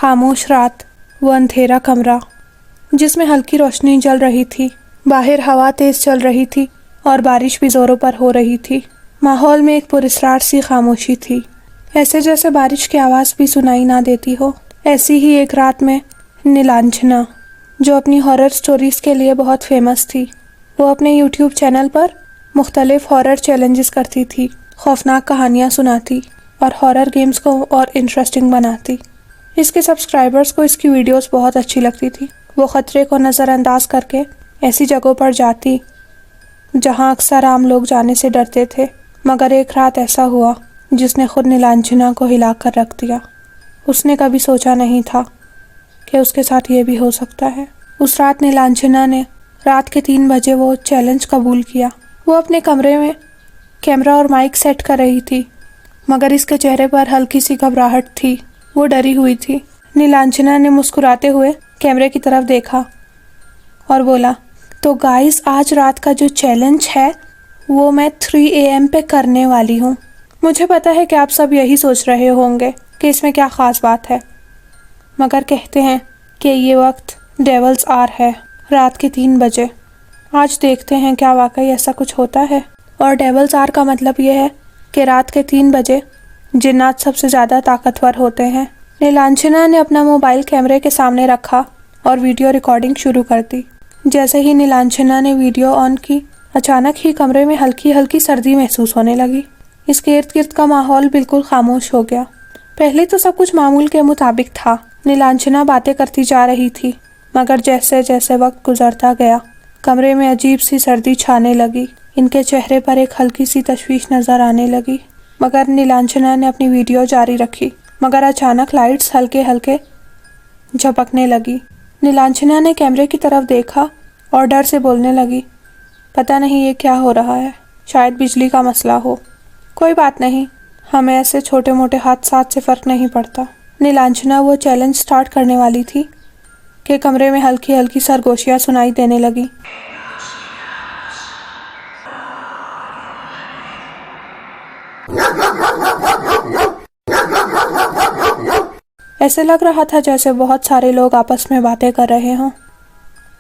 खामोश रात, वो अंधेरा कमरा जिसमें हल्की रोशनी जल रही थी। बाहर हवा तेज चल रही थी और बारिश भी जोरों पर हो रही थी। माहौल में एक पुरस्कार सी खामोशी थी, ऐसे जैसे बारिश की आवाज़ भी सुनाई ना देती हो। ऐसी ही एक रात में नीलांजना, जो अपनी हॉरर स्टोरीज़ के लिए बहुत फेमस थी, वो अपने यूट्यूब चैनल पर मुख्तलिफ हॉरर चैलेंजेस करती थी, खौफनाक कहानियाँ सुनाती और हॉरर गेम्स को और इंटरेस्टिंग बनाती। इसके सब्सक्राइबर्स को इसकी वीडियोस बहुत अच्छी लगती थी। वो ख़तरे को नज़रअंदाज करके ऐसी जगहों पर जाती जहाँ अक्सर आम लोग जाने से डरते थे। मगर एक रात ऐसा हुआ जिसने खुद नीलांजना को हिला कर रख दिया। उसने कभी सोचा नहीं था कि उसके साथ ये भी हो सकता है। उस रात नीलांजना ने रात के 3 बजे वो चैलेंज कबूल किया। वो अपने कमरे में कैमरा और माइक सेट कर रही थी, मगर इसके चेहरे पर हल्की सी घबराहट थी। वो डरी हुई थी। नीलांजना ने मुस्कुराते हुए कैमरे की तरफ देखा और बोला, तो गाइस, आज रात का जो चैलेंज है वो मैं 3 AM पे करने वाली हूँ। मुझे पता है कि आप सब यही सोच रहे होंगे कि इसमें क्या ख़ास बात है, मगर कहते हैं कि ये वक्त डेवल्स आर है, रात के 3 बजे। आज देखते हैं क्या वाकई ऐसा कुछ होता है। और डेवल्स आर का मतलब ये है कि रात के 3 बजे जिन्नात सबसे ज़्यादा ताकतवर होते हैं। नीलांजना ने अपना मोबाइल कैमरे के सामने रखा और वीडियो रिकॉर्डिंग शुरू कर दी। जैसे ही नीलांजना ने वीडियो ऑन की, अचानक ही कमरे में हल्की हल्की सर्दी महसूस होने लगी। इसके इर्द गिर्द का माहौल बिल्कुल खामोश हो गया। पहले तो सब कुछ मामूल के मुताबिक था। नीलांजना बातें करती जा रही थी, मगर जैसे जैसे वक्त गुजरता गया कमरे में अजीब सी सर्दी छाने लगी। इनके चेहरे पर एक हल्की सी तशवीश नज़र आने लगी, मगर नीलांजना ने अपनी वीडियो जारी रखी। मगर अचानक लाइट्स हल्के हल्के झपकने लगी। नीलांजना ने कैमरे की तरफ देखा और डर से बोलने लगी, पता नहीं ये क्या हो रहा है, शायद बिजली का मसला हो। कोई बात नहीं, हमें ऐसे छोटे मोटे हादसात से फ़र्क नहीं पड़ता। नीलांजना वो चैलेंज स्टार्ट करने वाली थी कि कमरे में हल्की हल्की सरगोशियाँ सुनाई देने लगी। ऐसे लग रहा था जैसे बहुत सारे लोग आपस में बातें कर रहे हों।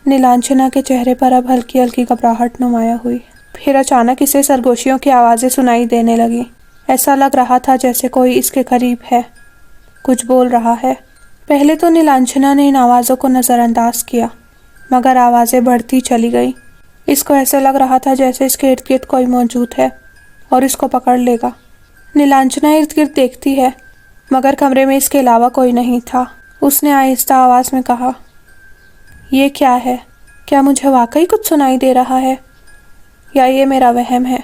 नीलांजना के चेहरे पर अब हल्की हल्की घबराहट नुमाया हुई। फिर अचानक इसे सरगोशियों की आवाज़ें सुनाई देने लगी। ऐसा लग रहा था जैसे कोई इसके करीब है, कुछ बोल रहा है। पहले तो नीलांजना ने इन आवाज़ों को नज़रअंदाज किया, मगर आवाज़ें बढ़ती चली गई। इसको ऐसे लग रहा था जैसे इसके इर्द गिर्द कोई मौजूद है और इसको पकड़ लेगा। नीलांजना इर्द गिर्द देखती है, मगर कमरे में इसके अलावा कोई नहीं था। उसने आहिस्ता आवाज़ में कहा, ये क्या है? क्या मुझे वाकई कुछ सुनाई दे रहा है या ये मेरा वहम है?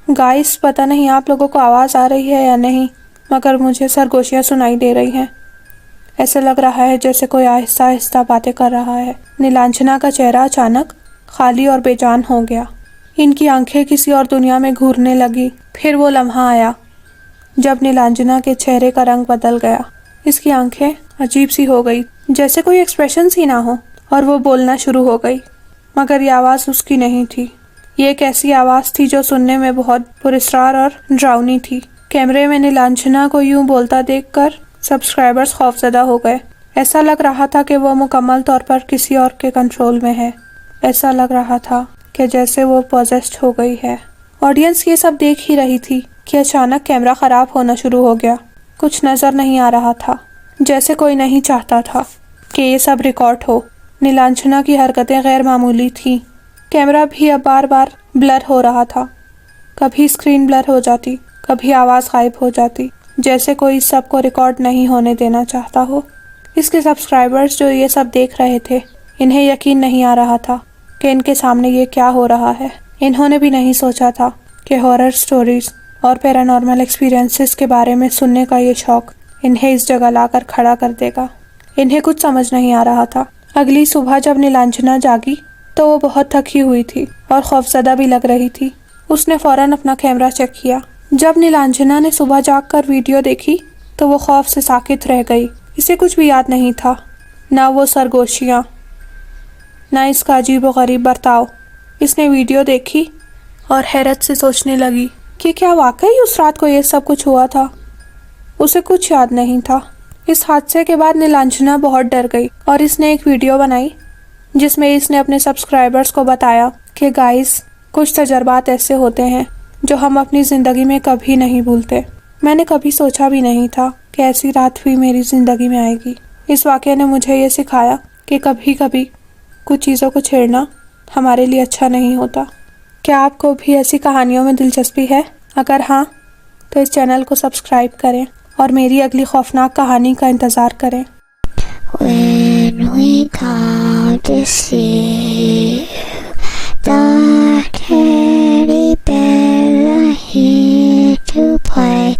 गाइस, पता नहीं आप लोगों को आवाज़ आ रही है या नहीं, मगर मुझे सरगोशियाँ सुनाई दे रही हैं। ऐसे लग रहा है जैसे कोई आहिस्ता आहिस्ता बातें कर रहा है। नीलांजना का चेहरा अचानक खाली और बेजान हो गया। इनकी आंखें किसी और दुनिया में घूरने लगी। फिर वो लम्हा आया जब नीलांजना के चेहरे का रंग बदल गया। इसकी आंखें अजीब सी हो गई, जैसे कोई एक्सप्रेशन सी ना हो, और वो बोलना शुरू हो गई। मगर ये आवाज़ उसकी नहीं थी। ये एक ऐसी आवाज़ थी जो सुनने में बहुत पुरस्कार और डरावनी थी। कैमरे में नीलांजना को यूं बोलता देखकर सब्सक्राइबर्स खौफजदा हो गए। ऐसा लग रहा था कि वो मुकम्मल तौर पर किसी और के कंट्रोल में है। ऐसा लग रहा था कि जैसे वो पोजेस्ड हो गई है। ऑडियंस ये सब देख ही रही थी कि अचानक कैमरा ख़राब होना शुरू हो गया। कुछ नज़र नहीं आ रहा था, जैसे कोई नहीं चाहता था कि ये सब रिकॉर्ड हो। नीलांजना की हरकतें गैर मामूली थीं। कैमरा भी अब बार बार ब्लर हो रहा था। कभी स्क्रीन ब्लर हो जाती, कभी आवाज़ गायब हो जाती, जैसे कोई इस सब को रिकॉर्ड नहीं होने देना चाहता हो। इसके सब्सक्राइबर्स जो ये सब देख रहे थे, इन्हें यकीन नहीं आ रहा था कि इनके सामने ये क्या हो रहा है। इन्होंने भी नहीं सोचा था कि हॉरर स्टोरीज़ और पैरानॉर्मल एक्सपीरियंसेस के बारे में सुनने का ये शौक़ इन्हें इस जगह लाकर खड़ा कर देगा। इन्हें कुछ समझ नहीं आ रहा था। अगली सुबह जब नीलांजना जागी तो वो बहुत थकी हुई थी और खौफजदा भी लग रही थी। उसने फ़ौरन अपना कैमरा चेक किया। जब नीलांजना ने सुबह जागकर वीडियो देखी तो वो खौफ से साकित रह गई। इसे कुछ भी याद नहीं था, ना वो सरगोशियाँ, ना इसका अजीब व गरीब बर्ताव। इसने वीडियो देखी और हैरत से सोचने लगी कि क्या वाकई उस रात को ये सब कुछ हुआ था। उसे कुछ याद नहीं था। इस हादसे के बाद नीलांजना बहुत डर गई और इसने एक वीडियो बनाई जिसमें इसने अपने सब्सक्राइबर्स को बताया कि गाइस, कुछ तजर्बात ऐसे होते हैं जो हम अपनी ज़िंदगी में कभी नहीं भूलते। मैंने कभी सोचा भी नहीं था कि ऐसी रात भी मेरी ज़िंदगी में आएगी। इस वाक़ये ने मुझे ये सिखाया कि कभी कभी कुछ चीज़ों को छेड़ना हमारे लिए अच्छा नहीं होता। क्या आपको भी ऐसी कहानियों में दिलचस्पी है? अगर हाँ, तो इस चैनल को सब्सक्राइब करें और मेरी अगली खौफनाक कहानी का इंतज़ार करें। When we come to see the teddy bear here to play.